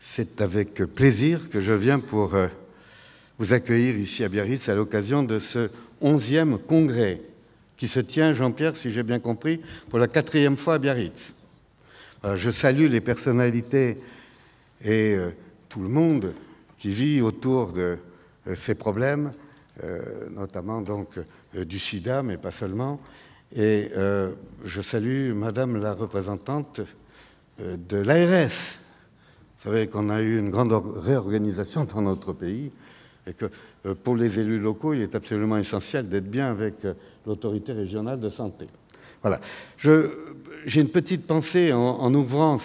C'est avec plaisir que je viens pour vous accueillir ici à Biarritz à l'occasion de ce 11e congrès qui se tient, Jean-Pierre, si j'ai bien compris, pour la 4e fois à Biarritz. Je salue les personnalités et tout le monde qui vit autour de ces problèmes, notamment donc du sida, mais pas seulement. Et je salue Madame la représentante de l'ARS. Vous savez qu'on a eu une grande réorganisation dans notre pays et que pour les élus locaux, il est absolument essentiel d'être bien avec l'autorité régionale de santé. Voilà. J'ai une petite pensée en ouvrant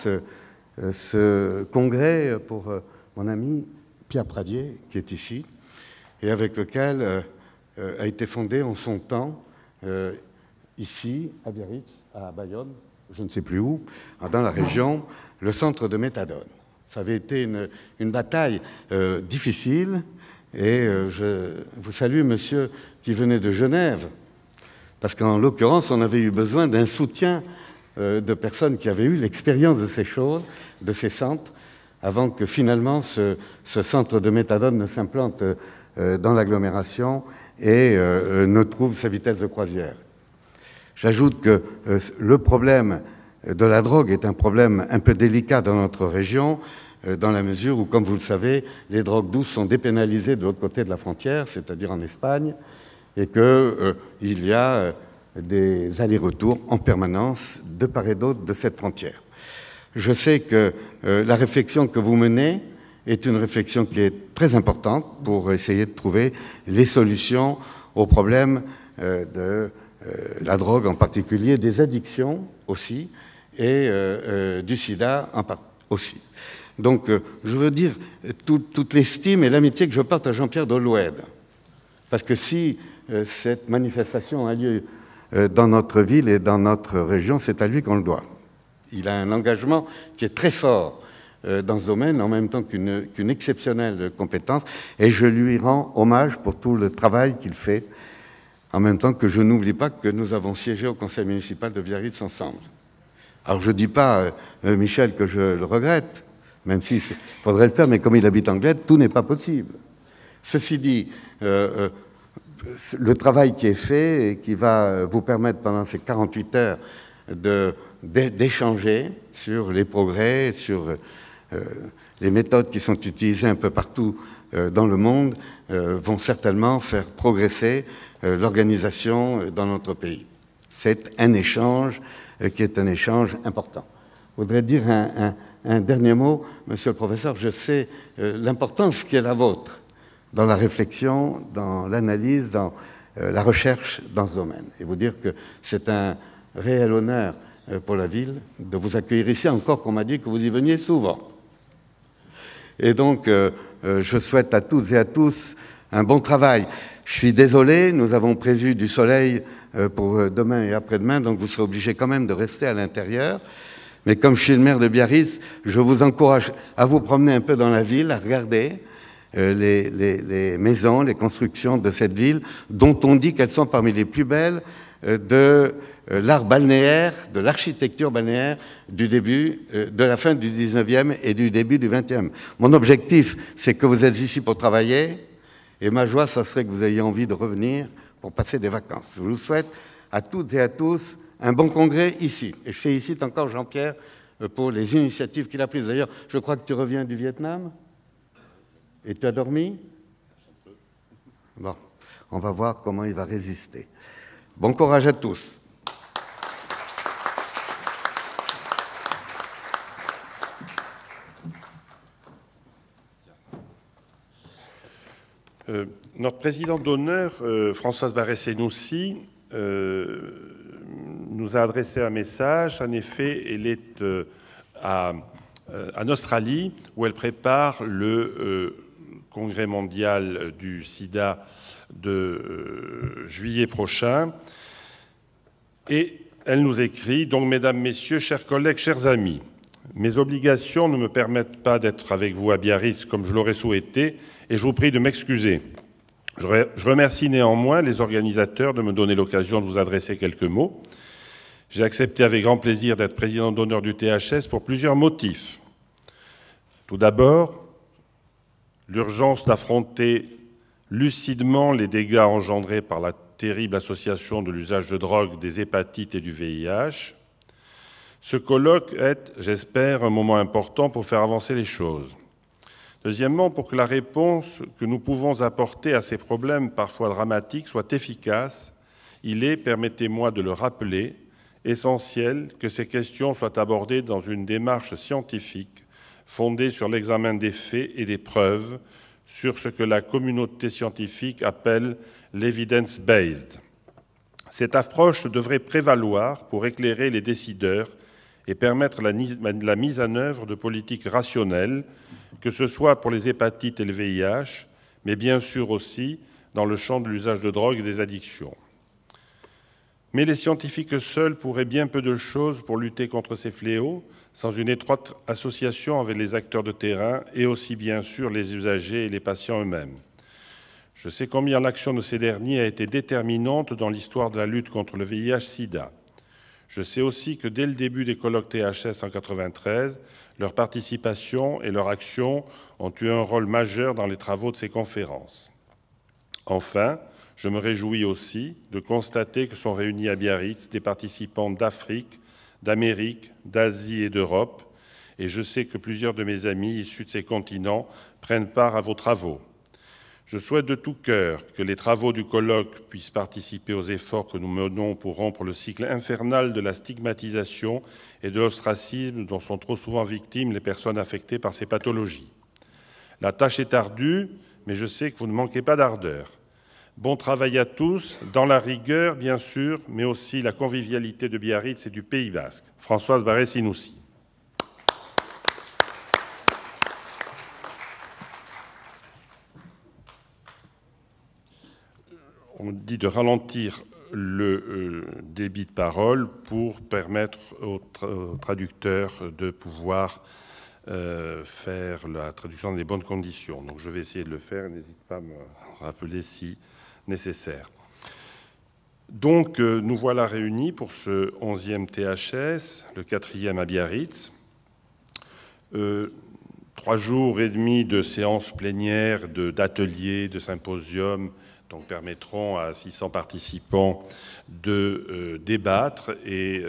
ce congrès pour mon ami Pierre Pradier, qui est ici, et avec lequel a été fondé en son temps, ici, à Biarritz, à Bayonne, je ne sais plus où, dans la région, le centre de méthadone. Ça avait été une bataille difficile, et je vous salue, monsieur, qui venait de Genève, parce qu'en l'occurrence, on avait eu besoin d'un soutien de personnes qui avaient eu l'expérience de ces choses, de ces centres, avant que finalement ce centre de méthadone ne s'implante dans l'agglomération et ne trouve sa vitesse de croisière. J'ajoute que le problème de la drogue est un problème un peu délicat dans notre région, dans la mesure où, comme vous le savez, les drogues douces sont dépénalisées de l'autre côté de la frontière, c'est-à-dire en Espagne, et qu'il y a des allers-retours en permanence de part et d'autre de cette frontière. Je sais que la réflexion que vous menez est une réflexion qui est très importante pour essayer de trouver les solutions aux problèmes de la drogue en particulier, des addictions aussi, et du sida aussi. Donc, je veux dire toute l'estime et l'amitié que je porte à Jean-Pierre Doloued. Parce que si cette manifestation a lieu dans notre ville et dans notre région, c'est à lui qu'on le doit. Il a un engagement qui est très fort dans ce domaine, en même temps qu'une exceptionnelle compétence, et je lui rends hommage pour tout le travail qu'il fait, en même temps que je n'oublie pas que nous avons siégé au conseil municipal de Biarritz ensemble. Alors je ne dis pas, Michel, que je le regrette, même s'il faudrait le faire, mais comme il habite en Glède, tout n'est pas possible. Ceci dit, le travail qui est fait et qui va vous permettre pendant ces 48 heures d'échanger sur les progrès, sur les méthodes qui sont utilisées un peu partout dans le monde, vont certainement faire progresser l'organisation dans notre pays. C'est un échange qui est un échange important. Je voudrais dire un dernier mot, monsieur le professeur. Je sais l'importance qui est la vôtre dans la réflexion, dans l'analyse, dans la recherche dans ce domaine. Et vous dire que c'est un réel honneur pour la ville de vous accueillir ici, encore qu'on m'a dit que vous y veniez souvent. Et donc, je souhaite à toutes et à tous un bon travail. Je suis désolé, nous avons prévu du soleil pour demain et après-demain, donc vous serez obligés quand même de rester à l'intérieur. Mais comme je suis le maire de Biarritz, je vous encourage à vous promener un peu dans la ville, à regarder les maisons, les constructions de cette ville, dont on dit qu'elles sont parmi les plus belles de l'art balnéaire, de l'architecture balnéaire du début, de la fin du 19e et du début du 20e. Mon objectif, c'est que vous êtes ici pour travailler, et ma joie, ça serait que vous ayez envie de revenir pour passer des vacances. Je vous souhaite à toutes et à tous un bon congrès ici. Et je félicite encore Jean-Pierre pour les initiatives qu'il a prises. D'ailleurs, je crois que tu reviens du Vietnam. Et tu as dormi? Bon, on va voir comment il va résister. Bon courage à tous. Notre présidente d'honneur, Françoise Barré-Senoussi, nous a adressé un message. En effet, elle est en Australie, où elle prépare le congrès mondial du sida de juillet prochain. Et elle nous écrit, donc, mesdames, messieurs, chers collègues, chers amis, mes obligations ne me permettent pas d'être avec vous à Biarritz comme je l'aurais souhaité, et je vous prie de m'excuser. Je remercie néanmoins les organisateurs de me donner l'occasion de vous adresser quelques mots. J'ai accepté avec grand plaisir d'être président d'honneur du THS pour plusieurs motifs. Tout d'abord, l'urgence d'affronter lucidement les dégâts engendrés par la terrible association de l'usage de drogue, des hépatites et du VIH. Ce colloque est, j'espère, un moment important pour faire avancer les choses. Deuxièmement, pour que la réponse que nous pouvons apporter à ces problèmes parfois dramatiques soit efficace, il est, permettez-moi de le rappeler, essentiel que ces questions soient abordées dans une démarche scientifique fondée sur l'examen des faits et des preuves, sur ce que la communauté scientifique appelle l'evidence-based. Cette approche devrait prévaloir pour éclairer les décideurs et permettre la mise en œuvre de politiques rationnelles, que ce soit pour les hépatites et le VIH, mais bien sûr aussi dans le champ de l'usage de drogue et des addictions. Mais les scientifiques seuls pourraient bien peu de choses pour lutter contre ces fléaux, sans une étroite association avec les acteurs de terrain et aussi bien sûr les usagers et les patients eux-mêmes. Je sais combien l'action de ces derniers a été déterminante dans l'histoire de la lutte contre le VIH-Sida. Je sais aussi que dès le début des colloques THS en 1993, leur participation et leur action ont eu un rôle majeur dans les travaux de ces conférences. Enfin, je me réjouis aussi de constater que sont réunis à Biarritz des participants d'Afrique, d'Amérique, d'Asie et d'Europe, et je sais que plusieurs de mes amis issus de ces continents prennent part à vos travaux. Je souhaite de tout cœur que les travaux du colloque puissent participer aux efforts que nous menons pour rompre le cycle infernal de la stigmatisation et de l'ostracisme dont sont trop souvent victimes les personnes affectées par ces pathologies. La tâche est ardue, mais je sais que vous ne manquez pas d'ardeur. Bon travail à tous, dans la rigueur bien sûr, mais aussi la convivialité de Biarritz et du Pays Basque. Françoise Barré-Sinoussi. On dit de ralentir le débit de parole pour permettre aux traducteurs de pouvoir faire la traduction dans les bonnes conditions. Donc je vais essayer de le faire, n'hésite pas à me rappeler si nécessaire. Donc nous voilà réunis pour ce 11e THS, le 4e à Biarritz. 3 jours et demi de séances plénières, d'ateliers, de symposiums, donc permettront à 600 participants de débattre et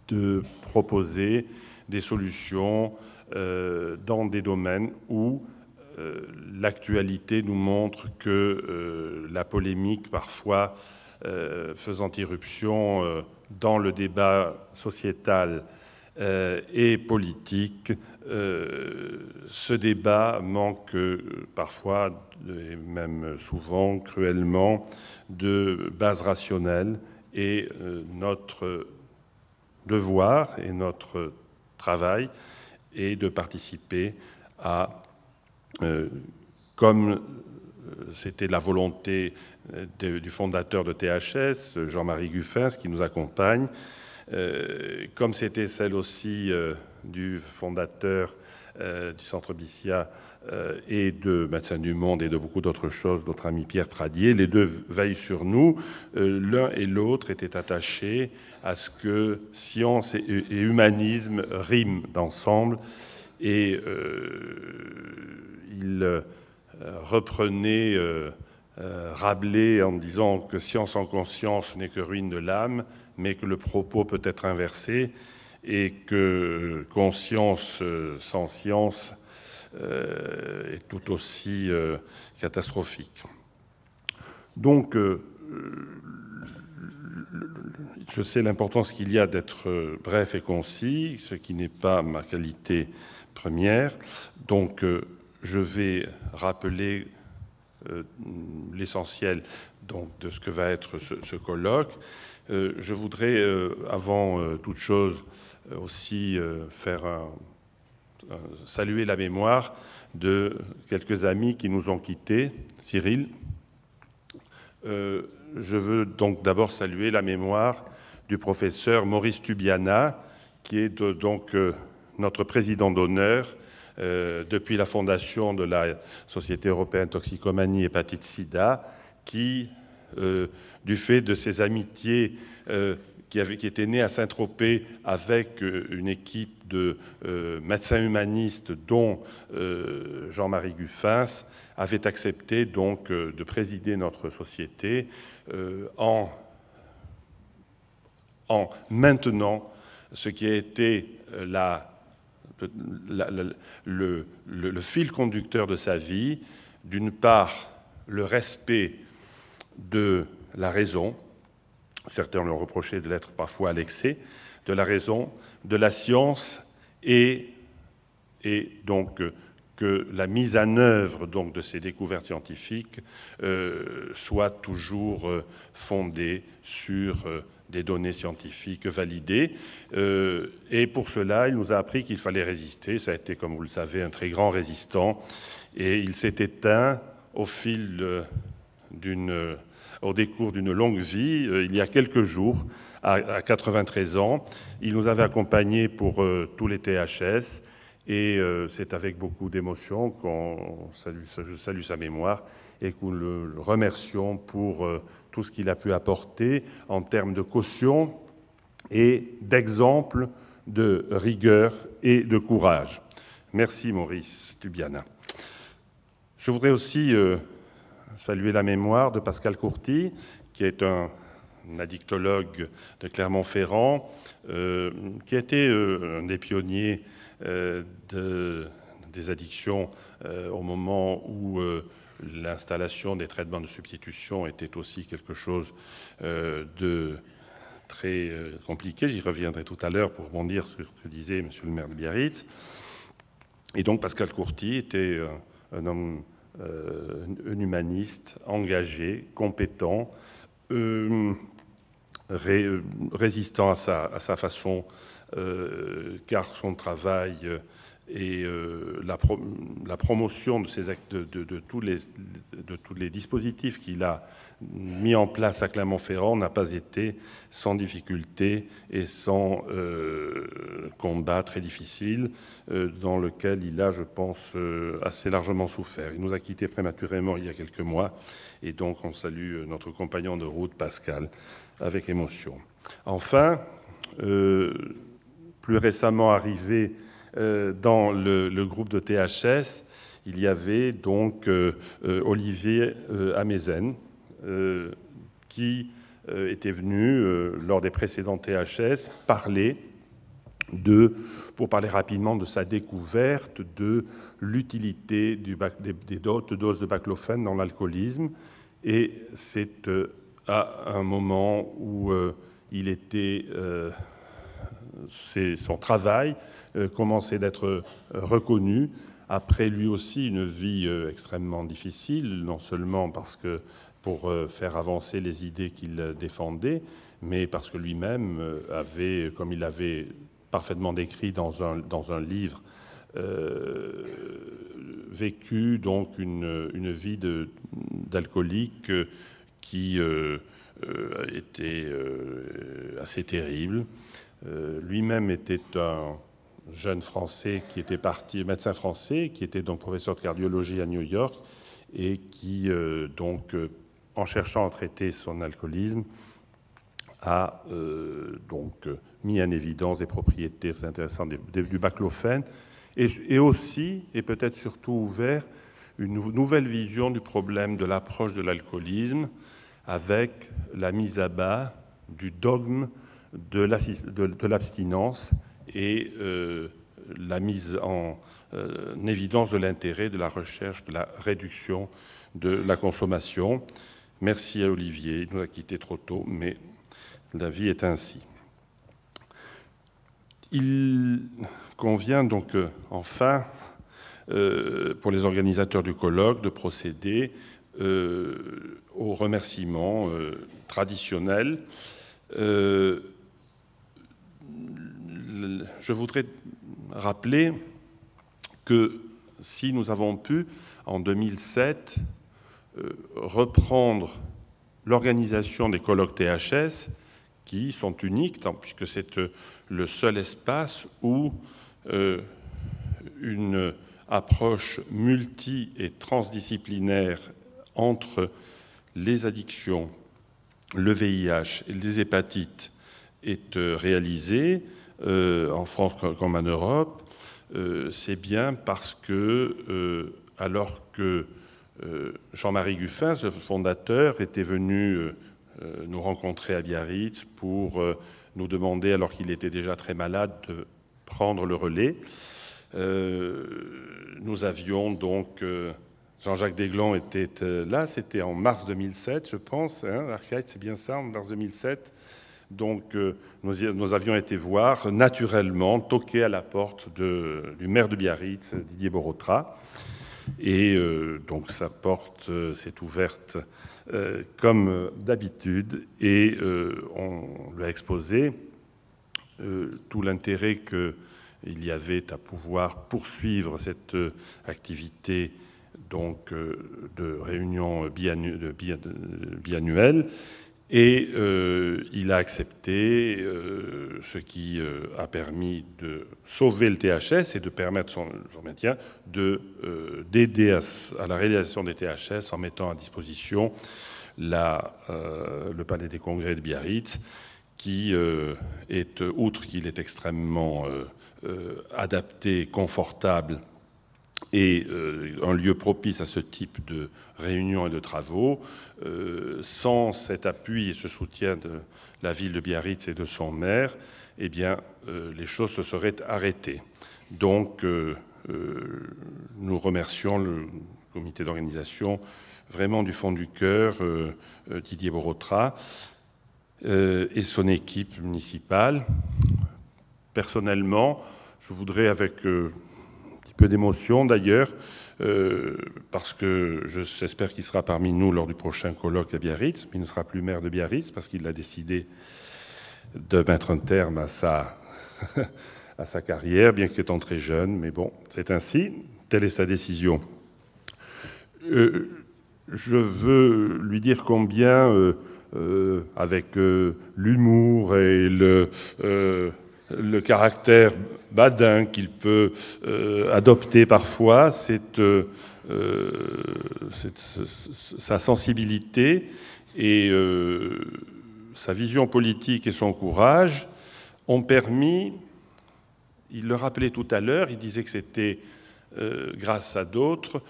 de proposer des solutions dans des domaines où l'actualité nous montre que la polémique, parfois faisant irruption dans le débat sociétal et politique, ce débat manque parfois, et même souvent, cruellement, de base rationnelle et notre devoir et notre travail est de participer à, comme c'était la volonté du fondateur de THS, Jean-Marie Guffin, qui nous accompagne, comme c'était celle aussi du fondateur du Centre Bissia et de Médecins du Monde et de beaucoup d'autres choses, notre ami Pierre Pradier. Les deux veillent sur nous. L'un et l'autre étaient attachés à ce que science et humanisme riment ensemble. Et il reprenait Rabelais en disant que science sans conscience n'est que ruine de l'âme, mais que le propos peut être inversé et que conscience sans science est tout aussi catastrophique. Donc, je sais l'importance qu'il y a d'être bref et concis, ce qui n'est pas ma qualité première. Donc, je vais rappeler l'essentiel de ce que va être ce colloque. Je voudrais, avant toute chose, aussi saluer la mémoire de quelques amis qui nous ont quittés. Cyril. Je veux donc d'abord saluer la mémoire du professeur Maurice Tubiana, qui est donc notre président d'honneur depuis la fondation de la Société européenne toxicomanie hépatite sida, qui du fait de ses amitiés qui étaient nées à Saint-Tropez avec une équipe de médecins humanistes, dont Jean-Marie Guffins, avait accepté donc de présider notre société en maintenant ce qui a été le fil conducteur de sa vie, d'une part le respect de la raison, certains l'ont reproché de l'être parfois à l'excès, de la raison, de la science, et donc que la mise en œuvre donc, de ces découvertes scientifiques soit toujours fondée sur des données scientifiques validées. Et pour cela, il nous a appris qu'il fallait résister. Ça a été, comme vous le savez, un très grand résistant. Et il s'est éteint au décours d'une longue vie, il y a quelques jours, à 93 ans. Il nous avait accompagnés pour tous les THS. Et c'est avec beaucoup d'émotion je salue sa mémoire et que nous le remercions pour tout ce qu'il a pu apporter en termes de caution et d'exemple de rigueur et de courage. Merci Maurice Lubiana. Je voudrais aussi saluer la mémoire de Pascal Courty, qui est un addictologue de Clermont-Ferrand, qui a été un des pionniers des addictions au moment où l'installation des traitements de substitution était aussi quelque chose de très compliqué. J'y reviendrai tout à l'heure pour rebondir sur ce que disait M. le maire de Biarritz. Et donc Pascal Courty était un homme, un humaniste, engagé, compétent, résistant à sa façon, car son travail et la promotion de tous les dispositifs qu'il a mis en place à Clermont-Ferrand n'a pas été sans difficulté et sans combat très difficile, dans lequel il a, je pense, assez largement souffert. Il nous a quittés prématurément il y a quelques mois, et donc on salue notre compagnon de route, Pascal, avec émotion. Enfin, plus récemment arrivé dans le groupe de THS, il y avait donc Olivier Amezen, qui était venu, lors des précédents THS, pour parler rapidement de sa découverte de l'utilité des doses de baclofène dans l'alcoolisme. Et c'est à un moment où il était... son travail commençait d'être reconnu, après lui aussi une vie extrêmement difficile, non seulement parce que pour faire avancer les idées qu'il défendait, mais parce que lui-même avait, comme il l'avait parfaitement décrit dans un livre, vécu donc une vie d'alcoolique qui était assez terrible. Lui-même était un jeune Français qui était parti, médecin français, qui était donc professeur de cardiologie à New York et qui, en cherchant à traiter son alcoolisme, a donc mis en évidence des propriétés très intéressantes du baclofène et aussi, et peut-être surtout ouvert, une nouvelle vision du problème de l'approche de l'alcoolisme avec la mise à bas du dogme de l'abstinence et la mise en évidence de l'intérêt de la recherche de la réduction de la consommation. Merci à Olivier, il nous a quittés trop tôt, mais la vie est ainsi. Il convient donc enfin, pour les organisateurs du colloque, de procéder aux remerciements traditionnels. Je voudrais rappeler que si nous avons pu, en 2007, reprendre l'organisation des colloques THS, qui sont uniques, puisque c'est le seul espace où une approche multi- et transdisciplinaire entre les addictions, le VIH et les hépatites est réalisé, en France comme en Europe, c'est bien parce que, alors que Jean-Marie Guffin, ce fondateur, était venu nous rencontrer à Biarritz pour nous demander, alors qu'il était déjà très malade, de prendre le relais. Nous avions donc... Jean-Jacques Desglans était là, c'était en mars 2007, je pense. Hein, Arcade, c'est bien ça, en mars 2007. Donc, nous avions été voir, naturellement, toquer à la porte du maire de Biarritz, Didier Borotra. Et donc, sa porte s'est ouverte comme d'habitude. Et on lui a exposé tout l'intérêt qu'il y avait à pouvoir poursuivre cette activité donc, de réunion biannuelle. Et il a accepté, ce qui a permis de sauver le THS et de permettre son maintien, d'aider à la réalisation des THS en mettant à disposition le Palais des Congrès de Biarritz, qui est, outre qu'il est extrêmement adapté, confortable, et un lieu propice à ce type de réunions et de travaux, sans cet appui et ce soutien de la ville de Biarritz et de son maire, eh bien, les choses se seraient arrêtées. Donc, nous remercions le comité d'organisation vraiment du fond du cœur, Didier Borotra, et son équipe municipale. Personnellement, je voudrais, avec peu d'émotion d'ailleurs, parce que j'espère qu'il sera parmi nous lors du prochain colloque à Biarritz, mais il ne sera plus maire de Biarritz parce qu'il a décidé de mettre un terme à sa carrière, bien qu'il étant très jeune, mais bon, c'est ainsi, telle est sa décision. Je veux lui dire combien, avec l'humour et le caractère badin qu'il peut adopter parfois, sa sensibilité et sa vision politique et son courage ont permis, il le rappelait tout à l'heure, il disait que c'était grâce à d'autres,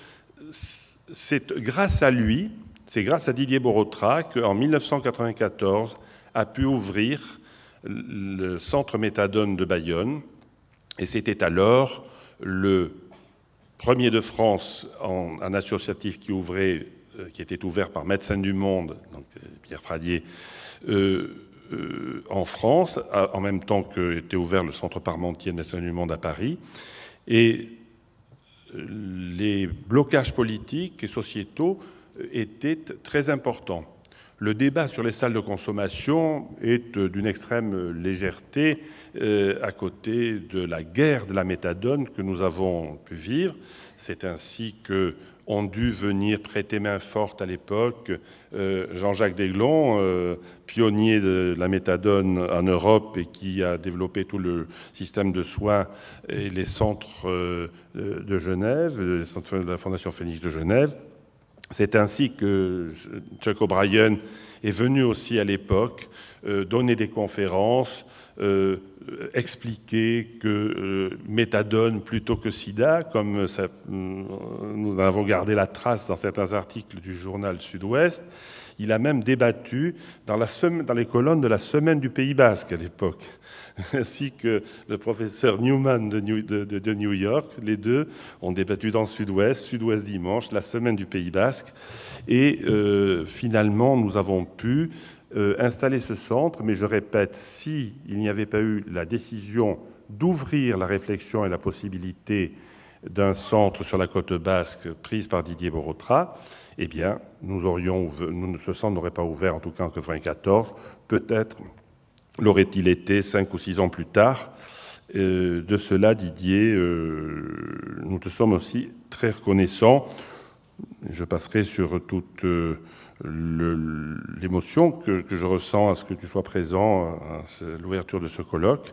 c'est grâce à lui, c'est grâce à Didier Borotra qu'en 1994 a pu ouvrir le centre méthadone de Bayonne, et c'était alors le premier de France en associatif qui était ouvert par Médecins du Monde, donc Pierre Pradier, en France, en même temps qu'était ouvert le centre Parmentier de Médecins du Monde à Paris. Et les blocages politiques et sociétaux étaient très importants. Le débat sur les salles de consommation est d'une extrême légèreté à côté de la guerre de la méthadone que nous avons pu vivre. C'est ainsi qu'ont dû venir prêter main forte à l'époque Jean-Jacques Desglans, pionnier de la méthadone en Europe et qui a développé tout le système de soins et les centres de Genève, les centres de la Fondation Phoenix de Genève. C'est ainsi que Chuck O'Brien est venu aussi à l'époque donner des conférences, expliquer que méthadone plutôt que sida, comme ça, nous avons gardé la trace dans certains articles du journal Sud-Ouest. Il a même débattu dans les colonnes de la Semaine du Pays Basque à l'époque, ainsi que le professeur Newman de New York. Les deux ont débattu dans Sud-Ouest Dimanche, la Semaine du Pays Basque. Et finalement, nous avons pu installer ce centre, mais je répète, s'il n'y avait pas eu la décision d'ouvrir la réflexion et la possibilité d'un centre sur la côte basque prise par Didier Borotra, eh bien, ce centre n'aurait pas ouvert, en tout cas en 1994. Peut-être l'aurait-il été 5 ou 6 ans plus tard. De cela, Didier, nous te sommes aussi très reconnaissants. Je passerai sur toute l'émotion que je ressens à ce que tu sois présent à l'ouverture de ce colloque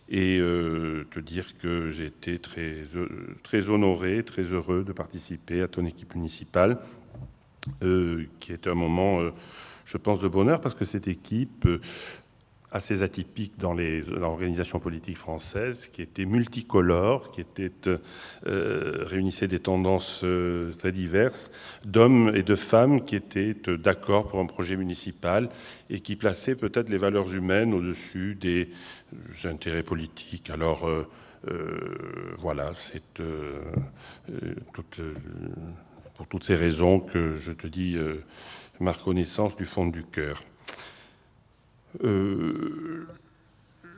et te dire que j'ai été très honoré, très heureux de participer à ton équipe municipale qui est un moment, je pense, de bonheur, parce que cette équipe, assez atypique dans l'organisation politique française, qui était multicolore, qui réunissait des tendances très diverses, d'hommes et de femmes qui étaient d'accord pour un projet municipal et qui plaçaient peut-être les valeurs humaines au-dessus des intérêts politiques. Alors, voilà, c'est pour toutes ces raisons que je te dis ma reconnaissance du fond du cœur.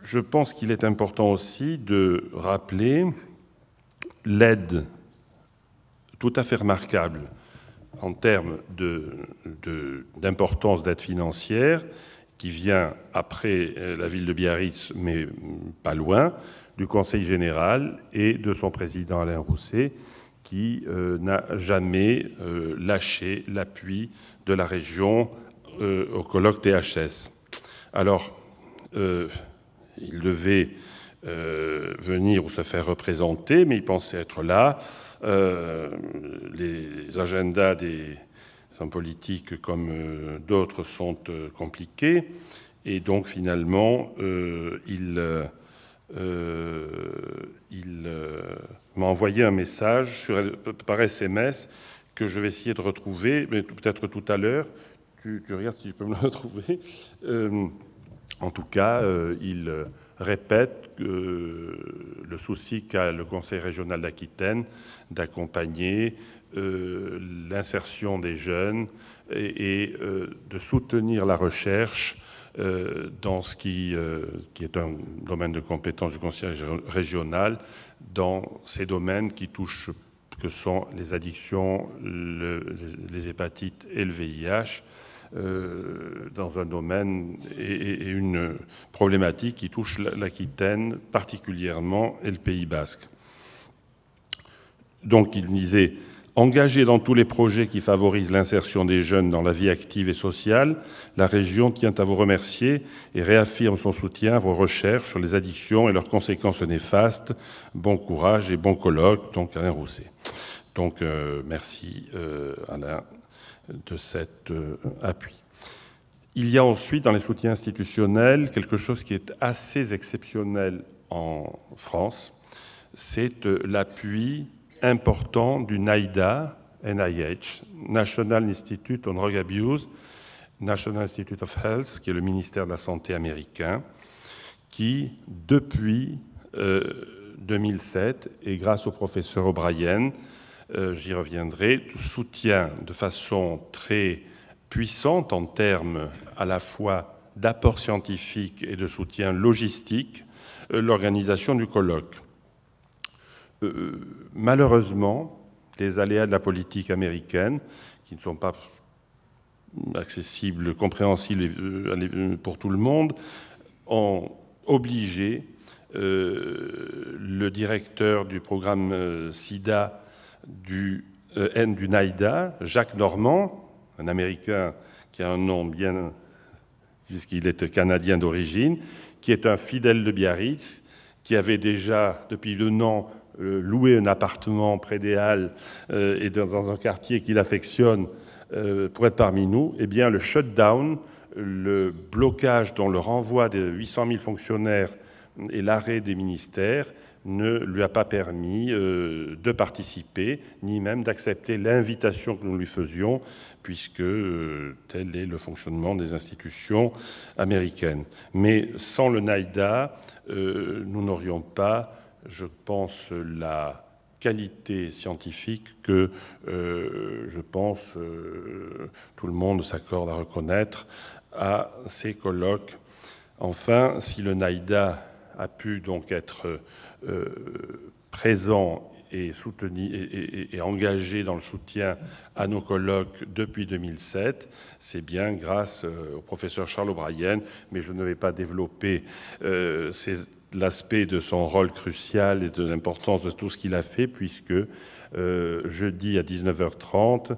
Je pense qu'il est important aussi de rappeler l'aide tout à fait remarquable en termes d'importance d'aide financière qui vient après la ville de Biarritz, mais pas loin, du Conseil général et de son président Alain Rousset, qui n'a jamais lâché l'appui de la région au colloque THS. Alors, il devait venir ou se faire représenter, mais il pensait être là. Les agendas des hommes politiques, comme d'autres, sont compliqués. Et donc, finalement, il m'a envoyé un message par SMS que je vais essayer de retrouver, mais peut-être tout à l'heure. Tu regardes si tu peux me le retrouver. En tout cas, il répète le souci qu'a le Conseil régional d'Aquitaine d'accompagner l'insertion des jeunes et de soutenir la recherche dans ce qui est un domaine de compétence du Conseil régional, dans ces domaines qui touchent, que sont les addictions, les hépatites et le VIH, dans un domaine et une problématique qui touche l'Aquitaine particulièrement et le Pays basque. Donc il disait « Engagé dans tous les projets qui favorisent l'insertion des jeunes dans la vie active et sociale, la région tient à vous remercier et réaffirme son soutien à vos recherches sur les addictions et leurs conséquences néfastes. Bon courage et bon colloque. » Donc Alain Rousset. Donc merci Alain de cet appui. Il y a ensuite dans les soutiens institutionnels quelque chose qui est assez exceptionnel en France, c'est l'appui important du NIDA, NIH, National Institute on Drug Abuse, National Institute of Health, qui est le ministère de la Santé américain, qui, depuis 2007, et grâce au professeur O'Brien, j'y reviendrai, soutient de façon très puissante en termes à la fois d'apport scientifique et de soutien logistique l'organisation du colloque. Malheureusement, les aléas de la politique américaine, qui ne sont pas accessibles, compréhensibles pour tout le monde, ont obligé le directeur du programme SIDA du NIDA, Jacques Normand, un Américain qui a un nom bien, puisqu'il est canadien d'origine, qui est un fidèle de Biarritz, qui avait déjà, depuis 2 ans, loué un appartement près des Halles et dans un quartier qu'il affectionne pour être parmi nous. Eh bien, le shutdown, le blocage dont le renvoi de 800 000 fonctionnaires et l'arrêt des ministères ne lui a pas permis de participer, ni même d'accepter l'invitation que nous lui faisions, puisque tel est le fonctionnement des institutions américaines. Mais sans le NIDA, nous n'aurions pas, je pense, la qualité scientifique que, je pense, tout le monde s'accorde à reconnaître à ces colloques. Enfin, si le NIDA a pu donc être présent et soutenu et engagé dans le soutien à nos colloques depuis 2007, c'est bien grâce au professeur Charles O'Brien, mais je ne vais pas développer l'aspect de son rôle crucial et de l'importance de tout ce qu'il a fait, puisque jeudi à 19h30,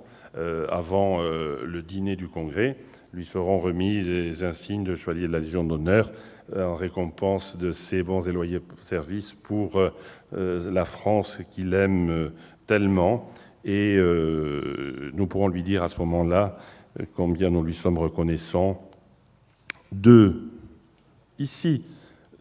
avant le dîner du Congrès, lui seront remis les insignes de chevalier de la Légion d'honneur en récompense de ses bons et loyaux services pour la France qu'il aime tellement et nous pourrons lui dire à ce moment-là combien nous lui sommes reconnaissants ici,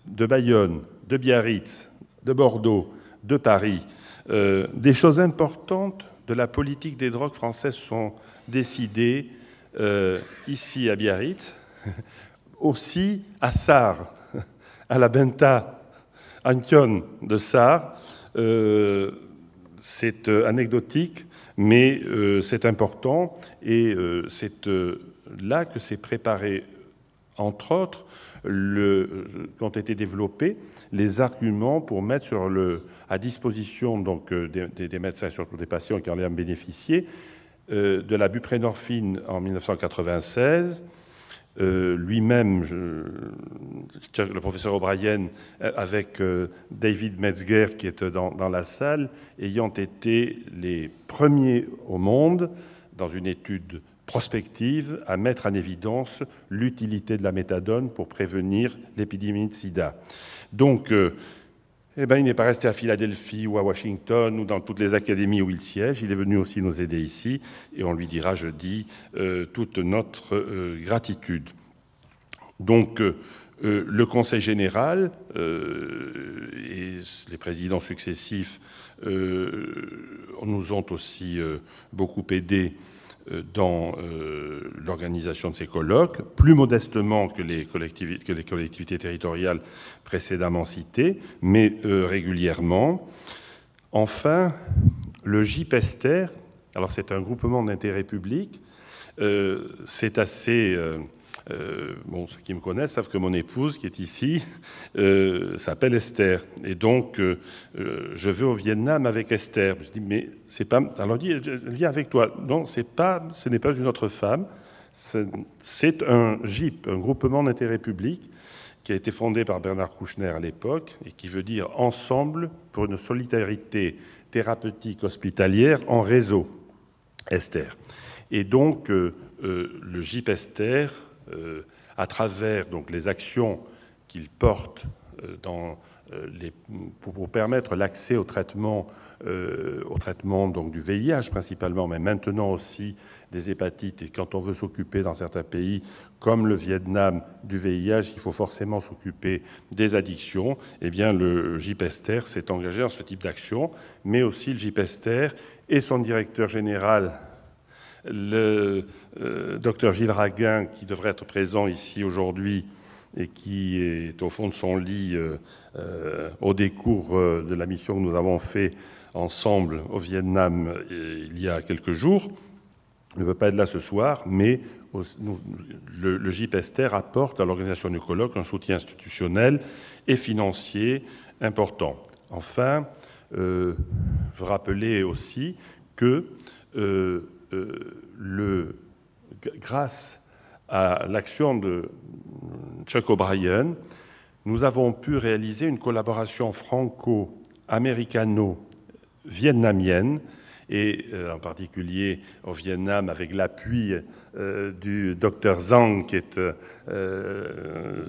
de Bayonne, de Biarritz, de Bordeaux, de Paris. Des choses importantes de la politique des drogues françaises sont décidées ici à Biarritz, aussi à Sarre, à la Benta Antion de Sarre. C'est anecdotique, mais c'est important, et c'est là que s'est préparé, entre autres, qu'ont été développés les arguments pour mettre à disposition donc, des médecins, surtout des patients qui en allaient en bénéficier, de la buprenorphine en 1996. Lui-même, le professeur O'Brien, avec David Metzger, qui est dans la salle, ayant été les premiers au monde, dans une étude prospective, à mettre en évidence l'utilité de la méthadone pour prévenir l'épidémie de sida. Donc, il n'est pas resté à Philadelphie ou à Washington ou dans toutes les académies où il siège. Il est venu aussi nous aider ici, et on lui dira jeudi toute notre gratitude. Donc, le Conseil général et les présidents successifs nous ont aussi beaucoup aidés dans l'organisation de ces colloques, plus modestement que les collectivités territoriales précédemment citées, mais régulièrement. Enfin, le JIPESTER, alors c'est un groupement d'intérêt public, c'est assez... ceux qui me connaissent savent que mon épouse, qui est ici, s'appelle Esther. Et donc, je vais au Vietnam avec Esther. Je dis, mais c'est pas... Alors, elle dit, elle vient avec toi. Non, ce n'est pas une autre femme. C'est un GIP, un groupement d'intérêt public, qui a été fondé par Bernard Kouchner à l'époque, et qui veut dire « Ensemble pour une solidarité thérapeutique hospitalière en réseau », Esther. Et donc, le GIP Esther, à travers donc, les actions qu'il porte pour permettre l'accès au traitement donc, du VIH principalement, mais maintenant aussi des hépatites. Et quand on veut s'occuper dans certains pays, comme le Vietnam, du VIH, il faut forcément s'occuper des addictions. Eh bien, le JIPESTER s'est engagé dans ce type d'action, mais aussi le JIPESTER et son directeur général, le docteur Gilles Raguin, qui devrait être présent ici aujourd'hui et qui est au fond de son lit au décours de la mission que nous avons fait ensemble au Vietnam il y a quelques jours, ne peut pas être là ce soir, mais le JIPESTER apporte à l'organisation du colloque un soutien institutionnel et financier important. Enfin, je veux rappeler aussi que grâce à l'action de Chuck O'Brien, nous avons pu réaliser une collaboration franco-américano-vietnamienne, et en particulier au Vietnam avec l'appui du Dr Zhang, qui est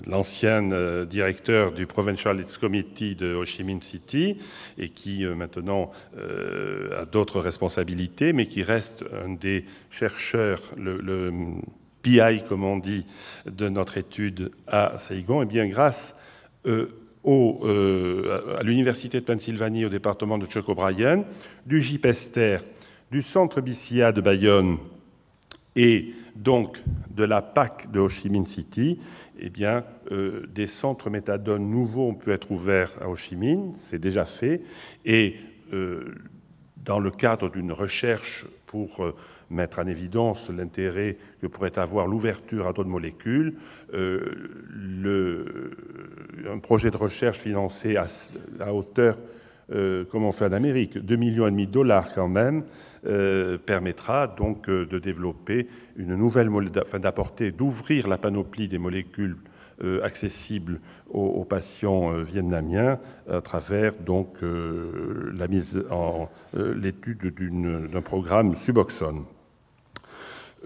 l'ancien directeur du Provincial AIDS Committee de Ho Chi Minh City et qui maintenant a d'autres responsabilités, mais qui reste un des chercheurs, le PI, comme on dit, de notre étude à Saigon. Et bien grâce à l'Université de Pennsylvanie, au département de Chuck O'Brien, du JIPESTER, du Centre BCA de Bayonne et donc de la PAC de Ho Chi Minh City, eh bien, des centres méthadone nouveaux ont pu être ouverts à Ho Chi Minh, c'est déjà fait, et dans le cadre d'une recherche pour mettre en évidence l'intérêt que pourrait avoir l'ouverture à d'autres molécules, un projet de recherche financé à hauteur, comme on fait en Amérique, 2,5 millions de dollars quand même, permettra donc de développer une nouvelle, d'ouvrir la panoplie des molécules accessibles aux patients vietnamiens à travers donc l'étude d'un programme Suboxone.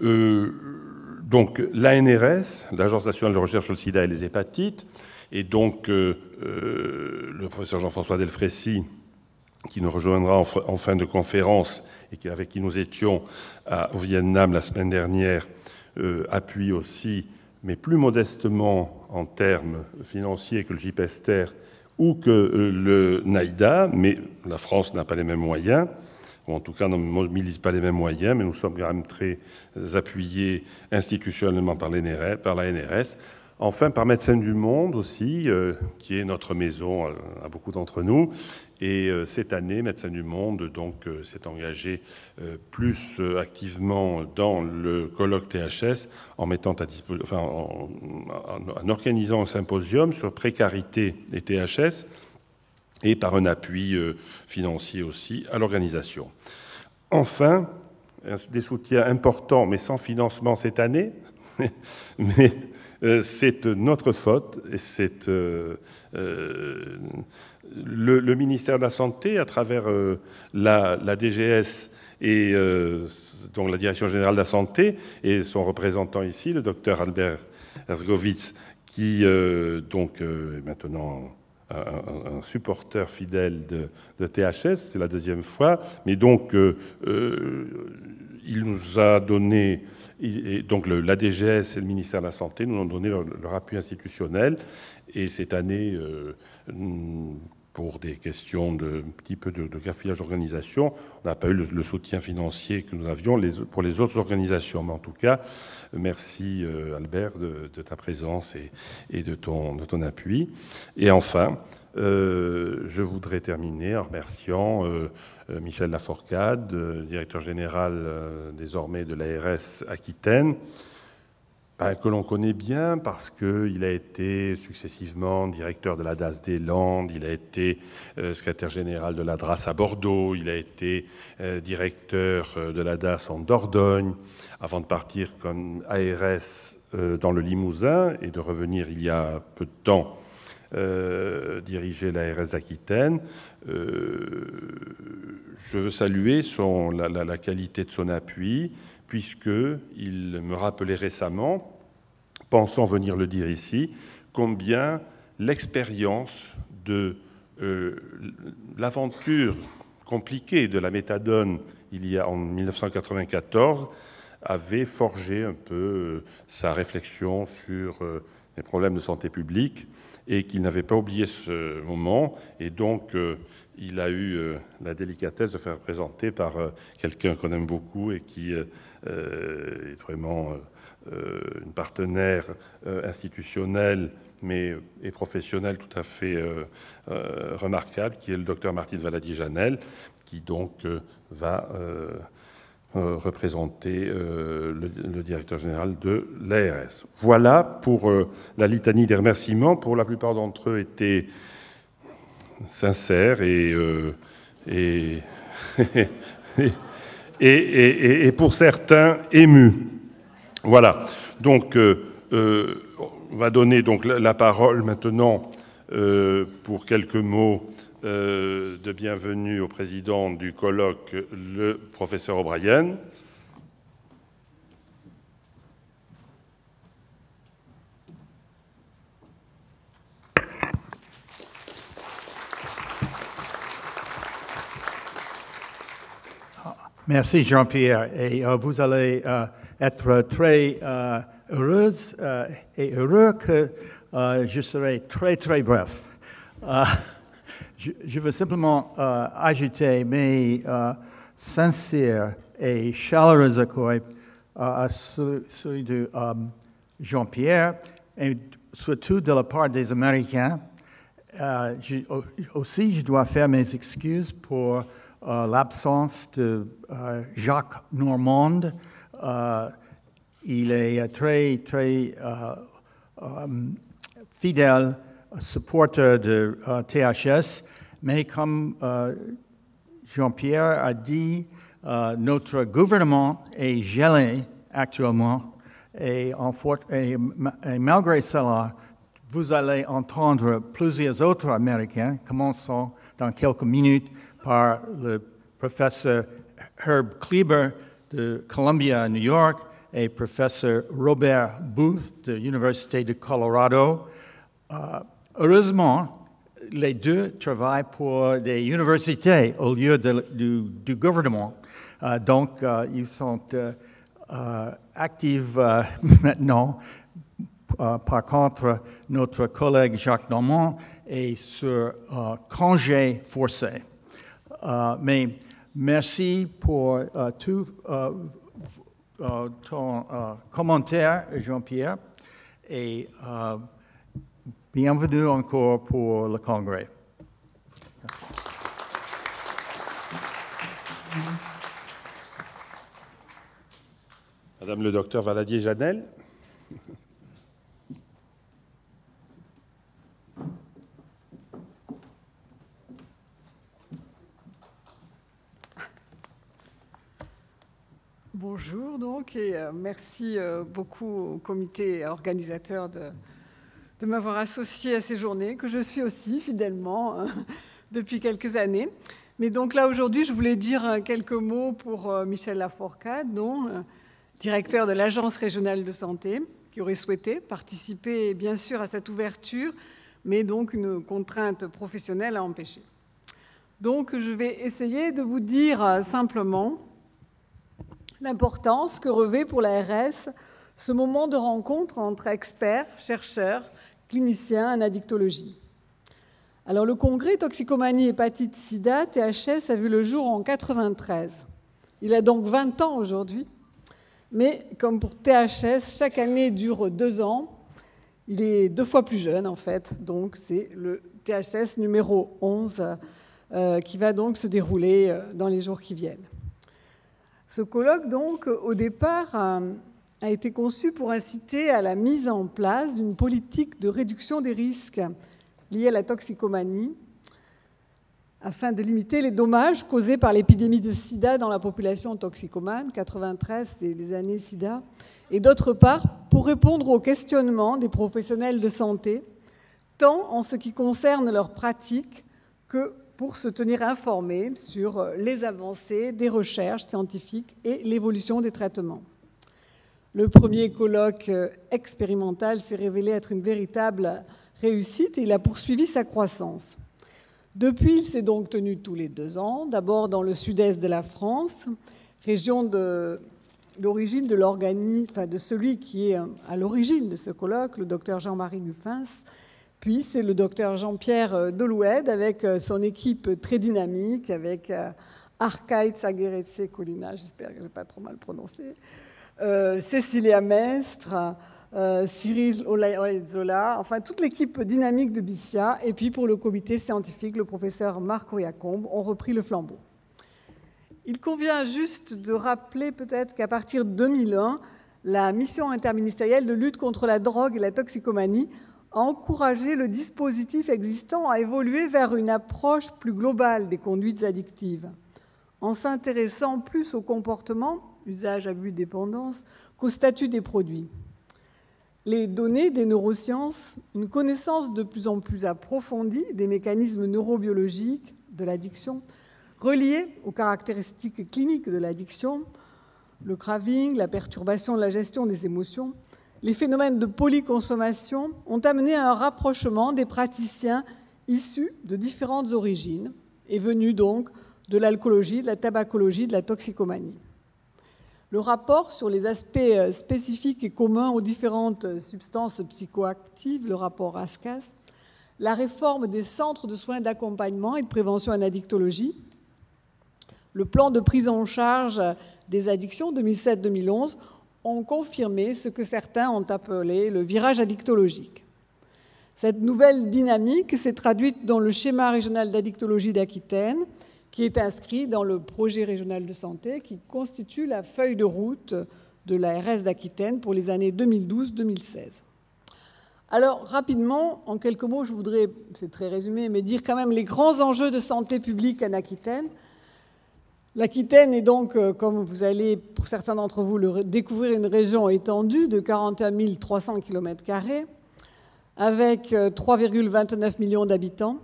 Donc l'ANRS, l'Agence nationale de recherche sur le sida et les hépatites, et donc le professeur Jean-François Delfrécy qui nous rejoindra en fin de conférence et avec qui nous étions au Vietnam la semaine dernière, appuie aussi, mais plus modestement en termes financiers que le JPESTER ou que le NAIDA, mais la France n'a pas les mêmes moyens, ou en tout cas ne mobilise pas les mêmes moyens, mais nous sommes quand même très appuyés institutionnellement par la NRS. Enfin, par Médecins du Monde aussi, qui est notre maison à beaucoup d'entre nous. Et cette année, Médecins du Monde s'est engagé plus activement dans le colloque THS en organisant un symposium sur précarité et THS et par un appui financier aussi à l'organisation. Enfin, des soutiens importants, mais sans financement cette année, mais c'est notre faute, et c'est le ministère de la Santé, à travers la DGS et donc la Direction générale de la Santé, et son représentant ici, le docteur Albert Herzgovitz, qui est maintenant un supporter fidèle de THS, c'est la deuxième fois, mais donc il nous a donné, et donc la DGS et le ministère de la Santé nous ont donné leur appui institutionnel, et cette année, pour des questions de petit peu de cafouillage d'organisation, on n'a pas eu le soutien financier que nous avions pour les autres organisations. Mais en tout cas, merci Albert de ta présence et de ton appui. Et enfin, je voudrais terminer en remerciant Michel Laforcade, directeur général désormais de l'ARS Aquitaine, que l'on connaît bien parce qu'il a été successivement directeur de la DAS des Landes, il a été secrétaire général de la DRAS à Bordeaux, il a été directeur de la DAS en Dordogne, avant de partir comme ARS dans le Limousin et de revenir il y a peu de temps diriger l'ARS d'Aquitaine. Je veux saluer la qualité de son appui, puisqu'il me rappelait récemment, pensant venir le dire ici, combien l'expérience de l'aventure compliquée de la méthadone en 1994 avait forgé un peu sa réflexion sur les problèmes de santé publique et qu'il n'avait pas oublié ce moment. Et donc, il a eu la délicatesse de faire présenter par quelqu'un qu'on aime beaucoup et qui est vraiment une partenaire institutionnelle et professionnelle tout à fait remarquable, qui est le docteur Martine Valadi-Janel, qui donc va représenter le directeur général de l'ARS. Voilà pour la litanie des remerciements. Pour la plupart d'entre eux étaient sincères et pour certains émus. Voilà. Donc, on va donner donc la parole maintenant pour quelques mots de bienvenue au président du colloque, le professeur O'Brien. Merci Jean-Pierre. Et vous allez être très heureuse et heureux que je serai très très bref. Je veux simplement ajouter mes sincères et chaleureux accueils à celui de Jean-Pierre et surtout de la part des Américains. Aussi, je dois faire mes excuses pour l'absence de Jacques Normand. Il est très, très fidèle supporter de THS, mais comme Jean-Pierre a dit, notre gouvernement est gelé actuellement et malgré cela, vous allez entendre plusieurs autres Américains, commençons dans quelques minutes par le professeur Herb Kleber de Columbia, New York, et professeur Robert Booth de l'Université de Colorado. Heureusement, les deux travaillent pour des universités au lieu du gouvernement. Donc, ils sont actifs maintenant. Par contre, notre collègue Jacques Normand est sur congé forcé. Mais merci pour tout ton commentaire, Jean-Pierre, et bienvenue encore pour le Congrès. Madame le docteur Valadier-Janel. Bonjour donc, et merci beaucoup au comité organisateur de m'avoir associé à ces journées, que je suis aussi fidèlement depuis quelques années. Mais donc là, aujourd'hui, je voulais dire quelques mots pour Michel Lafourcade, directeur de l'Agence régionale de santé, qui aurait souhaité participer, bien sûr, à cette ouverture, mais donc une contrainte professionnelle a empêché. Donc, je vais essayer de vous dire simplement l'importance que revêt pour l'ARS ce moment de rencontre entre experts, chercheurs, cliniciens en addictologie. Alors, le congrès Toxicomanie, Hépatite, Sida, THS, a vu le jour en 1993. Il a donc 20 ans aujourd'hui, mais comme pour THS, chaque année dure 2 ans. Il est 2 fois plus jeune, en fait, donc c'est le THS numéro 11 qui va donc se dérouler dans les jours qui viennent. Ce colloque, donc, au départ, a été conçu pour inciter à la mise en place d'une politique de réduction des risques liés à la toxicomanie, afin de limiter les dommages causés par l'épidémie de sida dans la population toxicomane, 93, c'est les années sida, et d'autre part, pour répondre aux questionnements des professionnels de santé, tant en ce qui concerne leurs pratiques que pour se tenir informés sur les avancées des recherches scientifiques et l'évolution des traitements. Le premier colloque expérimental s'est révélé être une véritable réussite et il a poursuivi sa croissance. Depuis, il s'est donc tenu tous les 2 ans, d'abord dans le sud-est de la France, région d'origine de l'organisme, de celui qui est à l'origine de ce colloque, le docteur Jean-Marie Guffins. Puis c'est le docteur Jean-Pierre Deloued avec son équipe très dynamique, avec Arcade Sagueretse-Colina, j'espère que je n'ai pas trop mal prononcé, Cécilia Mestre, Cyril Olazola, enfin toute l'équipe dynamique de BICIA, et puis pour le comité scientifique, le professeur Marc Oyacombe ont repris le flambeau. Il convient juste de rappeler peut-être qu'à partir de 2001, la mission interministérielle de lutte contre la drogue et la toxicomanie a encouragé le dispositif existant à évoluer vers une approche plus globale des conduites addictives, en s'intéressant plus au comportement, usage, abus, dépendance, qu'au statut des produits. Les données des neurosciences, une connaissance de plus en plus approfondie des mécanismes neurobiologiques de l'addiction, reliés aux caractéristiques cliniques de l'addiction, le craving, la perturbation de la gestion des émotions, les phénomènes de polyconsommation ont amené à un rapprochement des praticiens issus de différentes origines et venus donc de l'alcoolologie, de la tabacologie, de la toxicomanie. Le rapport sur les aspects spécifiques et communs aux différentes substances psychoactives, le rapport ASCAS, la réforme des centres de soins d'accompagnement et de prévention en addictologie, le plan de prise en charge des addictions 2007-2011 ont confirmé ce que certains ont appelé le virage addictologique. Cette nouvelle dynamique s'est traduite dans le schéma régional d'addictologie d'Aquitaine, qui est inscrit dans le projet régional de santé, qui constitue la feuille de route de l'ARS d'Aquitaine pour les années 2012-2016. Alors, rapidement, en quelques mots, je voudrais, c'est très résumé, mais dire quand même les grands enjeux de santé publique en Aquitaine. L'Aquitaine est donc, comme vous allez, pour certains d'entre vous, découvrir une région étendue de 41 300 km², avec 3,29 millions d'habitants.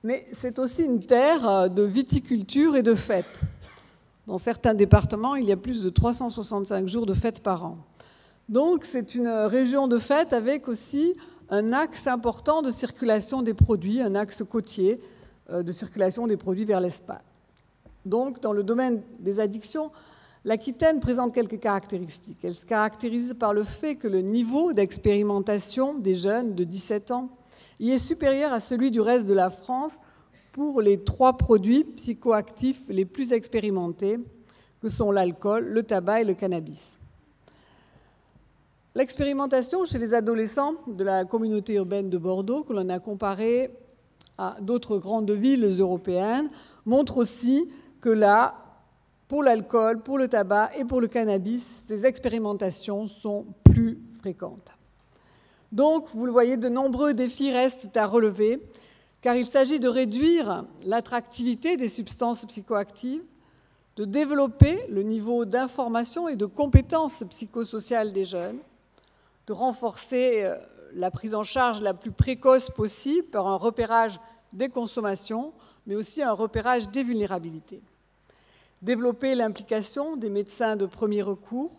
Mais c'est aussi une terre de viticulture et de fêtes. Dans certains départements, il y a plus de 365 jours de fêtes par an. Donc c'est une région de fêtes avec aussi un axe important de circulation des produits, un axe côtier de circulation des produits vers l'Espagne. Donc, dans le domaine des addictions, l'Aquitaine présente quelques caractéristiques. Elle se caractérise par le fait que le niveau d'expérimentation des jeunes de 17 ans y est supérieur à celui du reste de la France pour les 3 produits psychoactifs les plus expérimentés, que sont l'alcool, le tabac et le cannabis. L'expérimentation chez les adolescents de la communauté urbaine de Bordeaux, que l'on a comparée à d'autres grandes villes européennes, montre aussi que là, pour l'alcool, pour le tabac et pour le cannabis, ces expérimentations sont plus fréquentes. Donc, vous le voyez, de nombreux défis restent à relever, car il s'agit de réduire l'attractivité des substances psychoactives, de développer le niveau d'information et de compétences psychosociales des jeunes, de renforcer la prise en charge la plus précoce possible par un repérage des consommations, mais aussi un repérage des vulnérabilités. Développer l'implication des médecins de premier recours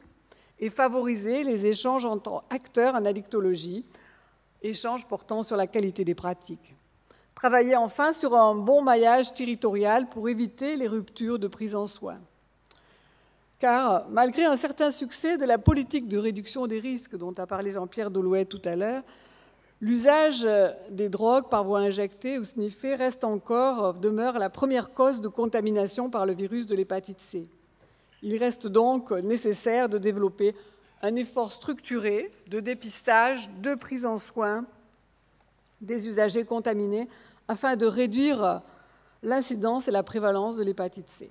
et favoriser les échanges entre acteurs en addictologie, échanges portant sur la qualité des pratiques. Travailler enfin sur un bon maillage territorial pour éviter les ruptures de prise en soin. Car malgré un certain succès de la politique de réduction des risques dont a parlé Jean-Pierre Dolouet tout à l'heure, l'usage des drogues par voie injectée ou sniffée demeure la première cause de contamination par le virus de l'hépatite C. Il reste donc nécessaire de développer un effort structuré de dépistage, de prise en soin des usagers contaminés afin de réduire l'incidence et la prévalence de l'hépatite C.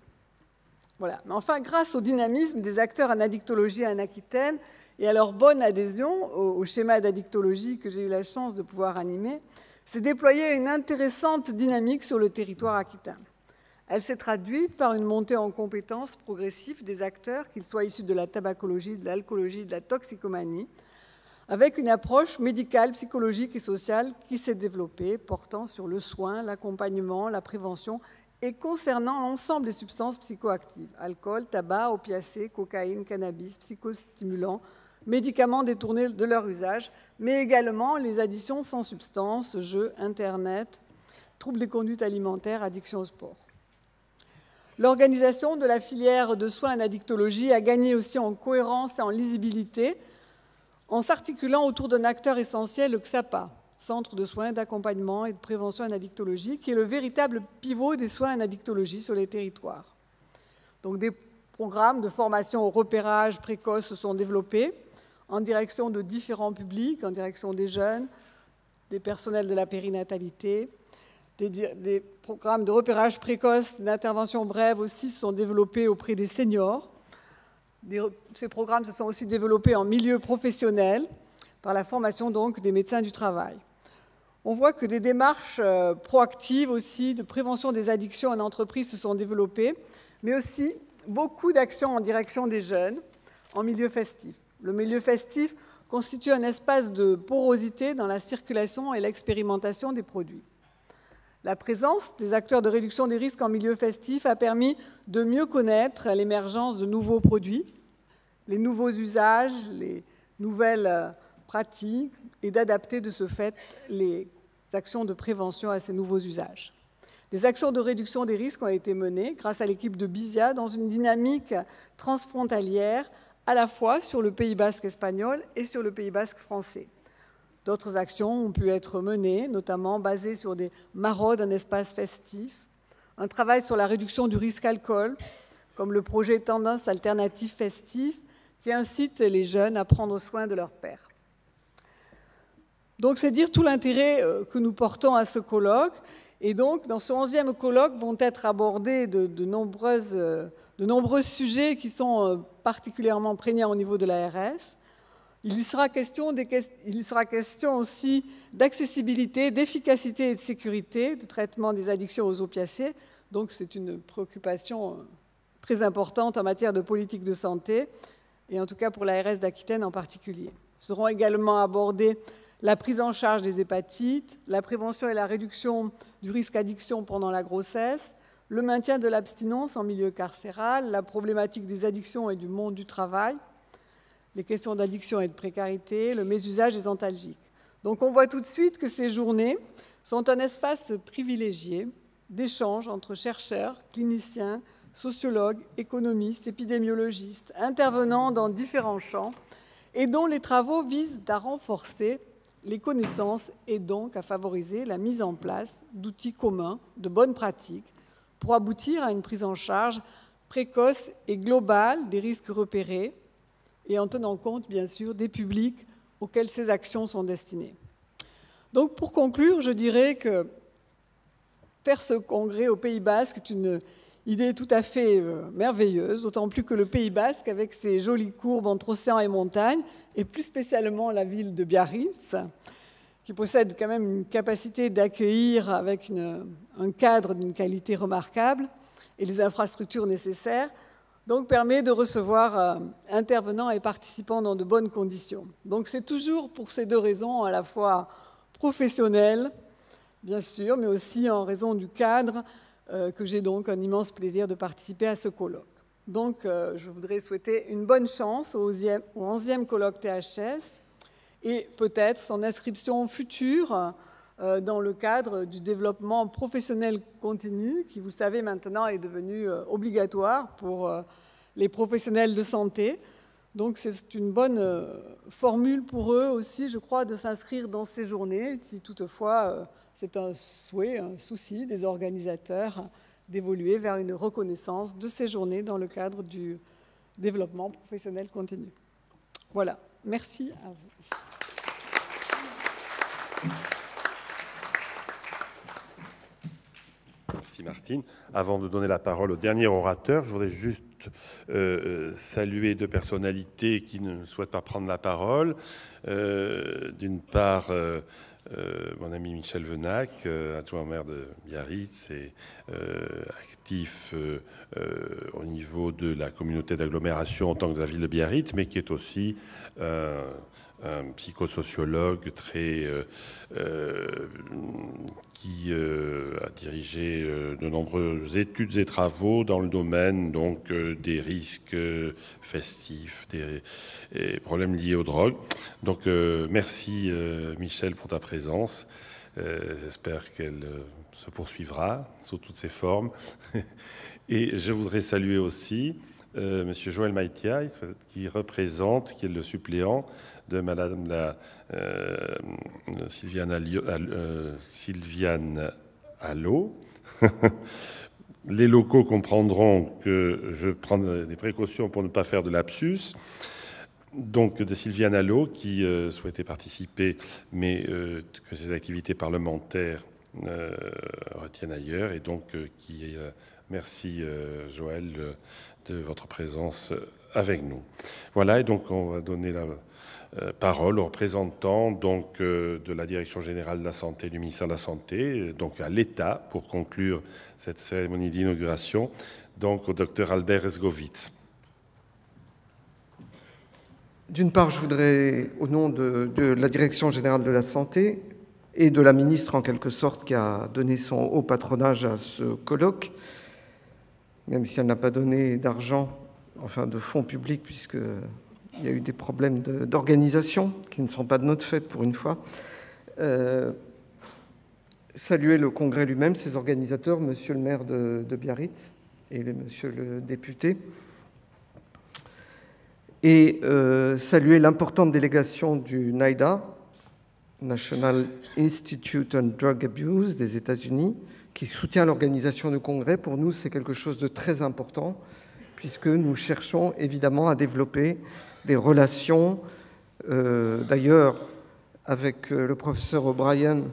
Voilà. Mais enfin, grâce au dynamisme des acteurs en addictologie en Aquitaine et à leur bonne adhésion au schéma d'addictologie que j'ai eu la chance de pouvoir animer, s'est déployée une intéressante dynamique sur le territoire aquitain. Elle s'est traduite par une montée en compétences progressive des acteurs, qu'ils soient issus de la tabacologie, de l'alcoolologie, de la toxicomanie, avec une approche médicale, psychologique et sociale qui s'est développée, portant sur le soin, l'accompagnement, la prévention et concernant l'ensemble des substances psychoactives, alcool, tabac, opiacés, cocaïne, cannabis, psychostimulants, médicaments détournés de leur usage, mais également les addictions sans substance, jeux, Internet, troubles des conduites alimentaires, addiction au sport. L'organisation de la filière de soins en addictologie a gagné aussi en cohérence et en lisibilité en s'articulant autour d'un acteur essentiel, le XAPA, Centre de soins, d'accompagnement et de prévention en addictologie, qui est le véritable pivot des soins en addictologie sur les territoires. Donc des programmes de formation au repérage précoce se sont développés en direction de différents publics, en direction des jeunes, des personnels de la périnatalité. Des programmes de repérage précoce, d'intervention brève aussi se sont développés auprès des seniors. Ces programmes se sont aussi développés en milieu professionnel par la formation donc des médecins du travail. On voit que des démarches proactives aussi de prévention des addictions en entreprise se sont développées, mais aussi beaucoup d'actions en direction des jeunes en milieu festif. Le milieu festif constitue un espace de porosité dans la circulation et l'expérimentation des produits. La présence des acteurs de réduction des risques en milieu festif a permis de mieux connaître l'émergence de nouveaux produits, les nouveaux usages, les nouvelles pratiques et d'adapter de ce fait les actions de prévention à ces nouveaux usages. Des actions de réduction des risques ont été menées grâce à l'équipe de BISIA dans une dynamique transfrontalière à la fois sur le Pays basque espagnol et sur le Pays basque français. D'autres actions ont pu être menées, notamment basées sur des maraudes en espace festif, un travail sur la réduction du risque alcool, comme le projet Tendance Alternative Festif, qui incite les jeunes à prendre soin de leur père. Donc, c'est dire tout l'intérêt que nous portons à ce colloque. Et donc, dans ce 11e colloque vont être abordés de nombreux sujets qui sont particulièrement prégnants au niveau de l'ARS. Il sera question aussi d'accessibilité, d'efficacité et de sécurité, de traitement des addictions aux opiacés. Donc, c'est une préoccupation très importante en matière de politique de santé, et en tout cas pour l'ARS d'Aquitaine en particulier. Seront également abordées la prise en charge des hépatites, la prévention et la réduction du risque addiction pendant la grossesse, le maintien de l'abstinence en milieu carcéral, la problématique des addictions et du monde du travail, les questions d'addiction et de précarité, le mésusage des antalgiques. Donc on voit tout de suite que ces journées sont un espace privilégié d'échange entre chercheurs, cliniciens, sociologues, économistes, épidémiologistes, intervenant dans différents champs et dont les travaux visent à renforcer les connaissances et donc à favoriser la mise en place d'outils communs, de bonnes pratiques, pour aboutir à une prise en charge précoce et globale des risques repérés et en tenant compte, bien sûr, des publics auxquels ces actions sont destinées. Donc, pour conclure, je dirais que faire ce congrès au Pays Basque est une idée tout à fait merveilleuse, d'autant plus que le Pays Basque, avec ses jolies courbes entre océan et montagne, et plus spécialement la ville de Biarritz, qui possède quand même une capacité d'accueillir avec un cadre d'une qualité remarquable et les infrastructures nécessaires, donc permet de recevoir intervenants et participants dans de bonnes conditions. Donc c'est toujours pour ces deux raisons, à la fois professionnelles, bien sûr, mais aussi en raison du cadre, que j'ai donc un immense plaisir de participer à ce colloque. Donc, je voudrais souhaiter une bonne chance au 11e colloque THS et peut-être son inscription future dans le cadre du développement professionnel continu qui, vous le savez maintenant, est devenu obligatoire pour les professionnels de santé. Donc, c'est une bonne formule pour eux aussi, je crois, de s'inscrire dans ces journées, si toutefois c'est un souhait, un souci des organisateurs d'évoluer vers une reconnaissance de ces journées dans le cadre du développement professionnel continu. Voilà, merci à vous. Merci Martine. Avant de donner la parole au dernier orateur, je voudrais juste saluer deux personnalités qui ne souhaitent pas prendre la parole. D'une part, mon ami Michel Venac, adjoint au maire de Biarritz et actif au niveau de la communauté d'agglomération en tant que de la ville de Biarritz, mais qui est aussi un psychosociologue qui a dirigé de nombreuses études et travaux dans le domaine donc, des risques festifs, des problèmes liés aux drogues. Donc merci Michel pour ta présence. J'espère qu'elle se poursuivra sous toutes ses formes. Et je voudrais saluer aussi Monsieur Joël Maïtia, qui est le suppléant de Madame Sylviane Allo. Les locaux comprendront que je prends des précautions pour ne pas faire de lapsus. Donc de Sylviane Allo, qui souhaitait participer, mais que ses activités parlementaires retiennent ailleurs. Et donc, merci Joël de votre présence avec nous. Voilà, et donc on va donner la parole aux représentants donc, de la Direction générale de la santé, du ministère de la Santé, donc à l'État, pour conclure cette cérémonie d'inauguration, donc au docteur Albert Esgovitz. D'une part, je voudrais, au nom de la Direction générale de la santé et de la ministre, en quelque sorte, qui a donné son haut patronage à ce colloque, même si elle n'a pas donné d'argent, enfin de fonds publics, puisqu'il y a eu des problèmes d'organisation qui ne sont pas de notre fait pour une fois, saluer le congrès lui-même, ses organisateurs, monsieur le maire de Biarritz et monsieur le député, et saluer l'importante délégation du NIDA, National Institute on Drug Abuse des États-Unis, qui soutient l'organisation du congrès. Pour nous, c'est quelque chose de très important, puisque nous cherchons évidemment à développer des relations. D'ailleurs, avec le professeur O'Brien,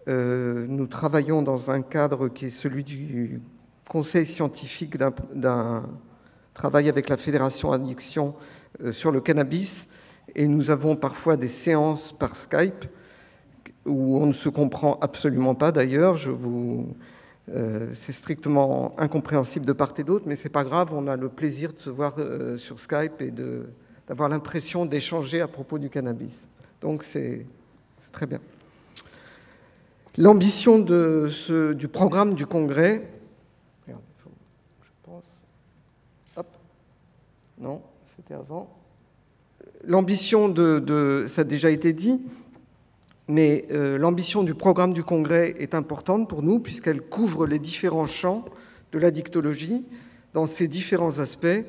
nous travaillons dans un cadre qui est celui du conseil scientifique d'un travail avec la Fédération Addiction sur le cannabis, et nous avons parfois des séances par Skype où on ne se comprend absolument pas d'ailleurs. C'est strictement incompréhensible de part et d'autre, mais c'est pas grave, on a le plaisir de se voir sur Skype et d'avoir l'impression d'échanger à propos du cannabis. Donc c'est très bien. L'ambition du programme du congrès, regarde, je pense, hop, non, c'était avant. L'ambition ça a déjà été dit, Mais l'ambition du programme du Congrès est importante pour nous puisqu'elle couvre les différents champs de l'addictologie dans ses différents aspects,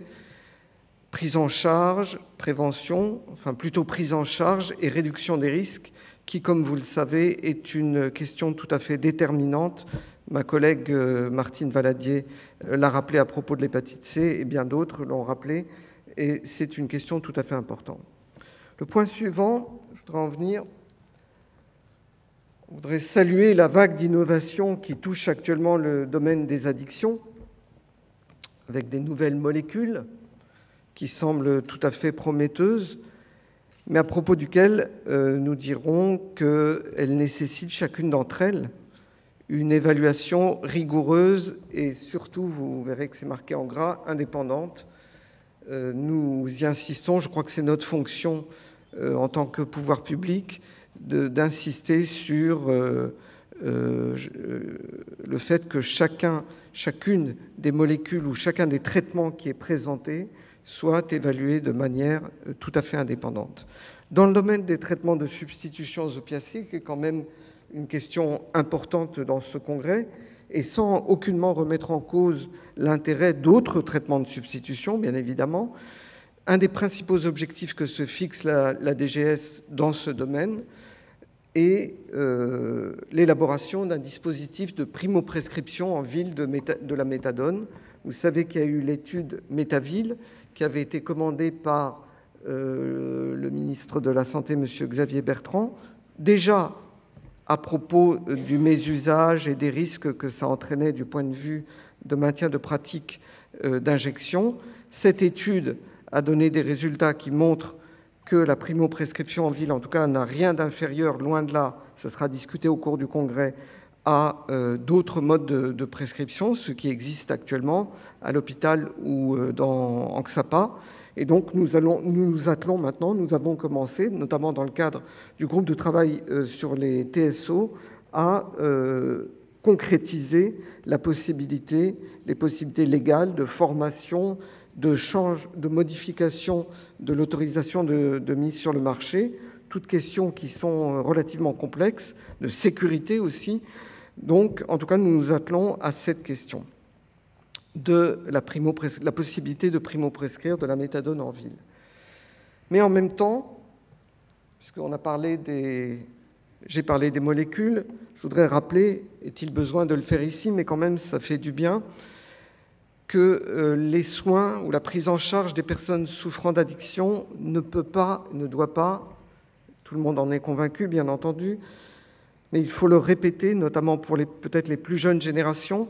prise en charge, prévention, enfin plutôt prise en charge et réduction des risques, qui, comme vous le savez, est une question tout à fait déterminante. Ma collègue Martine Valadier l'a rappelé à propos de l'hépatite C et bien d'autres l'ont rappelé, et c'est une question tout à fait importante. Le point suivant, je voudrais en venir. On voudrait saluer la vague d'innovation qui touche actuellement le domaine des addictions, avec des nouvelles molécules qui semblent tout à fait prometteuses, mais à propos duquel nous dirons qu'elles nécessitent chacune d'entre elles une évaluation rigoureuse et surtout, vous verrez que c'est marqué en gras, indépendante. Nous y insistons, je crois que c'est notre fonction en tant que pouvoir public d'insister sur le fait que chacune des molécules ou chacun des traitements qui est présenté soit évalué de manière tout à fait indépendante. Dans le domaine des traitements de substitution aux opiacés, qui est quand même une question importante dans ce congrès, et sans aucunement remettre en cause l'intérêt d'autres traitements de substitution, bien évidemment, un des principaux objectifs que se fixe la DGS dans ce domaine est l'élaboration d'un dispositif de primo-prescription en ville de la méthadone. Vous savez qu'il y a eu l'étude Métaville qui avait été commandée par le ministre de la Santé, M. Xavier Bertrand, déjà à propos du mésusage et des risques que ça entraînait du point de vue de maintien de pratiques d'injection. Cette étude a donné des résultats qui montrent que la primo-prescription en ville, en tout cas, n'a rien d'inférieur, loin de là, ça sera discuté au cours du congrès, à d'autres modes de prescription, ce qui existe actuellement à l'hôpital ou en XAPA. Et donc, nous nous attelons maintenant, nous avons commencé, notamment dans le cadre du groupe de travail sur les TSO, à concrétiser les possibilités légales de formation, de modification de l'autorisation de mise sur le marché, toutes questions qui sont relativement complexes, de sécurité aussi. Donc, en tout cas, nous nous attelons à cette question de la possibilité de primo-prescrire de la méthadone en ville. Mais en même temps, puisqu'on a parlé j'ai parlé des molécules, je voudrais rappeler, est-il besoin de le faire ici, mais quand même ça fait du bien, que les soins ou la prise en charge des personnes souffrant d'addiction ne doit pas, tout le monde en est convaincu bien entendu, mais il faut le répéter, notamment pour peut-être les plus jeunes générations,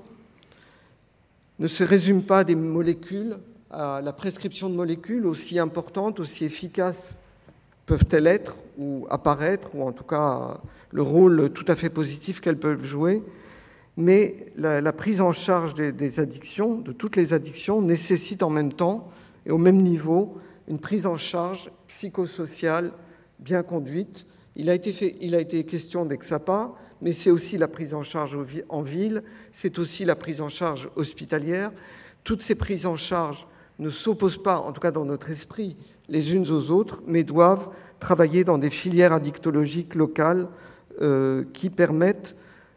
ne se résume pas à des molécules, à la prescription de molécules aussi importantes, aussi efficaces peuvent-elles être ou apparaître, ou en tout cas le rôle tout à fait positif qu'elles peuvent jouer. Mais la prise en charge des addictions, de toutes les addictions, nécessite en même temps et au même niveau une prise en charge psychosociale bien conduite. Il a été question d'Exapa, mais c'est aussi la prise en charge en ville, c'est aussi la prise en charge hospitalière. Toutes ces prises en charge ne s'opposent pas, en tout cas dans notre esprit, les unes aux autres, mais doivent travailler dans des filières addictologiques locales qui permettent,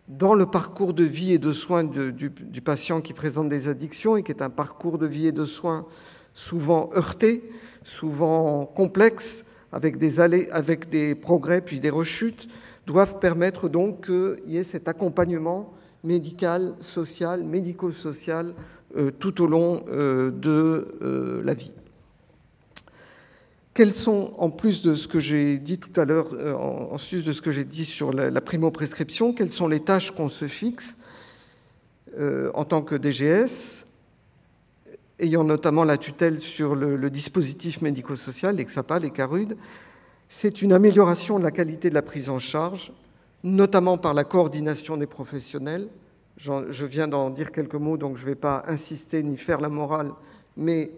dans le parcours de vie et de soins du patient qui présente des addictions et qui est un parcours de vie et de soins souvent heurté, souvent complexe, avec des progrès puis des rechutes, doivent permettre donc qu'il y ait cet accompagnement médical, social, médico-social tout au long de la vie. Quelles sont, en plus de ce que j'ai dit tout à l'heure, en sus de ce que j'ai dit sur la primo-prescription, quelles sont les tâches qu'on se fixe en tant que DGS, ayant notamment la tutelle sur le dispositif médico-social, les XAPA, les CARUD? C'est une amélioration de la qualité de la prise en charge, notamment par la coordination des professionnels. Je viens d'en dire quelques mots, donc je ne vais pas insister ni faire la morale, mais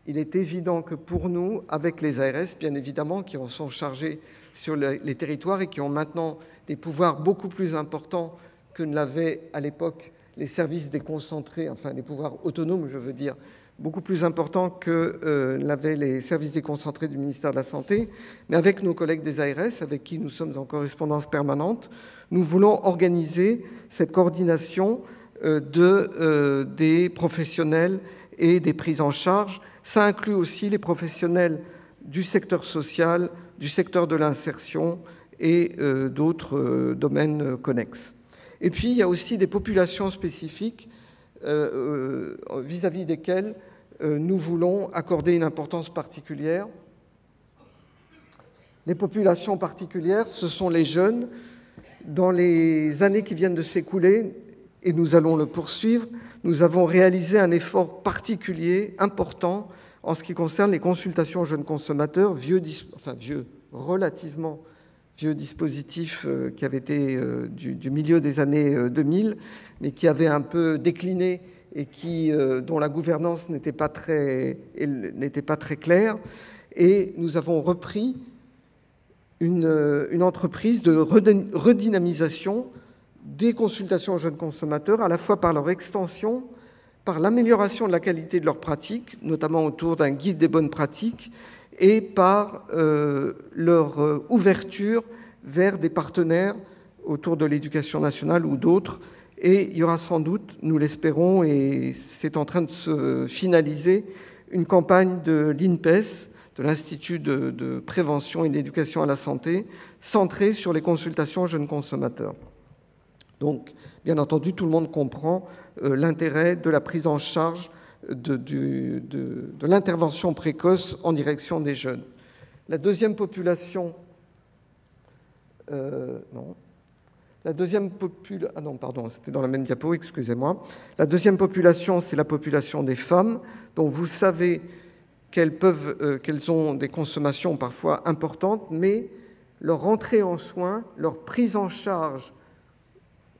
il est évident que pour nous, avec les ARS, bien évidemment, qui en sont chargés sur les territoires et qui ont maintenant des pouvoirs beaucoup plus importants que ne l'avaient à l'époque les services déconcentrés, enfin des pouvoirs autonomes, je veux dire, beaucoup plus important que l'avaient les services déconcentrés du ministère de la Santé, mais avec nos collègues des ARS, avec qui nous sommes en correspondance permanente, nous voulons organiser cette coordination des professionnels et des prises en charge. Ça inclut aussi les professionnels du secteur social, du secteur de l'insertion et d'autres domaines connexes. Et puis, il y a aussi des populations spécifiques vis-à-vis desquelles nous voulons accorder une importance particulière. Les populations particulières, ce sont les jeunes. Dans les années qui viennent de s'écouler, et nous allons le poursuivre, nous avons réalisé un effort particulier, important, en ce qui concerne les consultations jeunes consommateurs, relativement vieux dispositif qui avait été du milieu des années 2000, mais qui avait un peu décliné et dont la gouvernance n'était pas très claire. Et nous avons repris une entreprise de redynamisation des consultations jeunes consommateurs, à la fois par leur extension, par l'amélioration de la qualité de leurs pratiques, notamment autour d'un guide des bonnes pratiques, et par leur ouverture vers des partenaires autour de l'éducation nationale ou d'autres. Et il y aura sans doute, nous l'espérons, et c'est en train de se finaliser, une campagne de l'INPES, de l'Institut de prévention et d'éducation à la santé, centrée sur les consultations jeunes consommateurs. Donc, bien entendu, tout le monde comprend l'intérêt de la prise en charge de l'intervention précoce en direction des jeunes. La deuxième population... c'était dans la même diapo, excusez-moi. La deuxième population, c'est la population des femmes, dont vous savez qu'elles ont des consommations parfois importantes, mais leur entrée en soins, leur prise en charge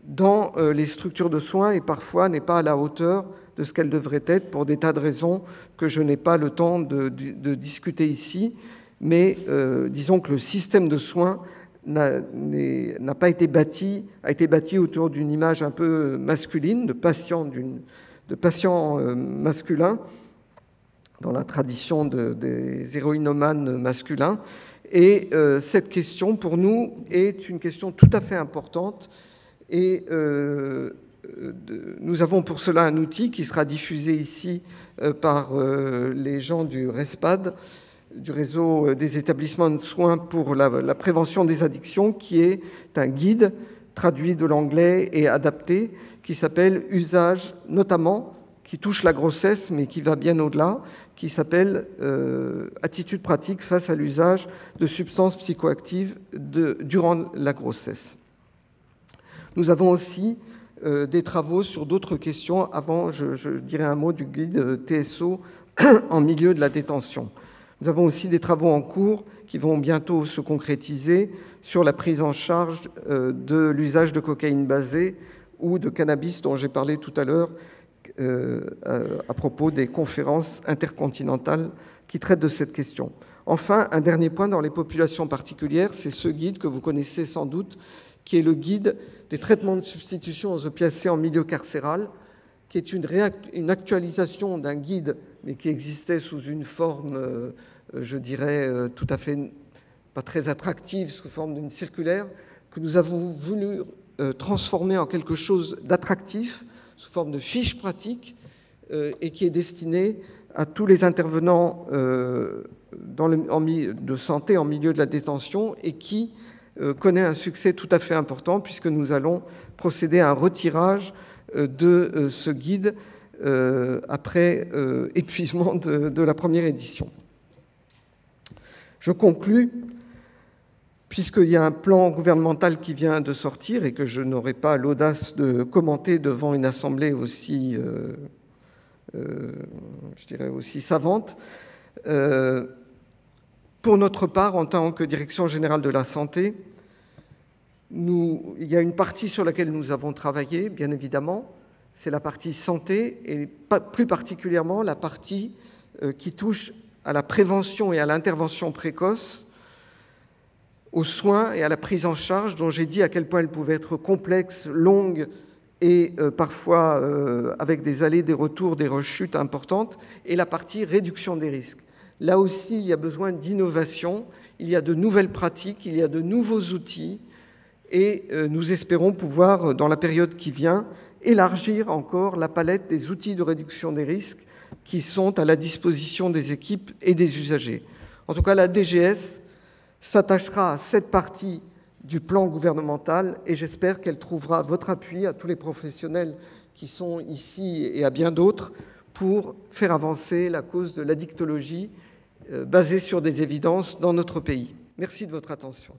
dans les structures de soins et parfois n'est pas à la hauteur de ce qu'elle devrait être pour des tas de raisons que je n'ai pas le temps de discuter ici. Mais disons que le système de soins n'a pas été bâti, a été bâti autour d'une image un peu masculine, de patients masculins, dans la tradition des héroïnomanes masculins. Et cette question, pour nous, est une question tout à fait importante. Et nous avons pour cela un outil qui sera diffusé ici par les gens du RESPAD, du réseau des établissements de soins pour la prévention des addictions, qui est un guide traduit de l'anglais et adapté, qui s'appelle « Usage », notamment, qui touche la grossesse, mais qui va bien au-delà, qui s'appelle « Attitudes pratiques face à l'usage de substances psychoactives durant la grossesse ». Nous avons aussi des travaux sur d'autres questions. Avant, je dirais un mot du guide TSO en milieu de la détention. Nous avons aussi des travaux en cours qui vont bientôt se concrétiser sur la prise en charge de l'usage de cocaïne basée ou de cannabis dont j'ai parlé tout à l'heure à propos des conférences intercontinentales qui traitent de cette question. Enfin, un dernier point dans les populations particulières, c'est ce guide que vous connaissez sans doute, qui est le guide des traitements de substitution aux opiacés en milieu carcéral, qui est une actualisation d'un guide, mais qui existait sous une forme, je dirais, tout à fait pas très attractive, sous forme d'une circulaire, que nous avons voulu transformer en quelque chose d'attractif, sous forme de fiche pratique, et qui est destiné à tous les intervenants de santé en milieu de la détention, et qui connaît un succès tout à fait important, puisque nous allons procéder à un retirage de ce guide après épuisement de la première édition. Je conclus, puisqu'il y a un plan gouvernemental qui vient de sortir et que je n'aurai pas l'audace de commenter devant une assemblée aussi, je dirais aussi savante. Pour notre part, en tant que Direction générale de la santé, il y a une partie sur laquelle nous avons travaillé, bien évidemment, c'est la partie santé, et plus particulièrement la partie qui touche à la prévention et à l'intervention précoce, aux soins et à la prise en charge, dont j'ai dit à quel point elle pouvait être complexe, longue et parfois avec des allées, des retours, des rechutes importantes, et la partie réduction des risques. Là aussi, il y a besoin d'innovation, il y a de nouvelles pratiques, il y a de nouveaux outils, et nous espérons pouvoir, dans la période qui vient, élargir encore la palette des outils de réduction des risques qui sont à la disposition des équipes et des usagers. En tout cas, la DGS s'attachera à cette partie du plan gouvernemental et j'espère qu'elle trouvera votre appui à tous les professionnels qui sont ici et à bien d'autres pour faire avancer la cause de l'addictologie basée sur des évidences dans notre pays. Merci de votre attention.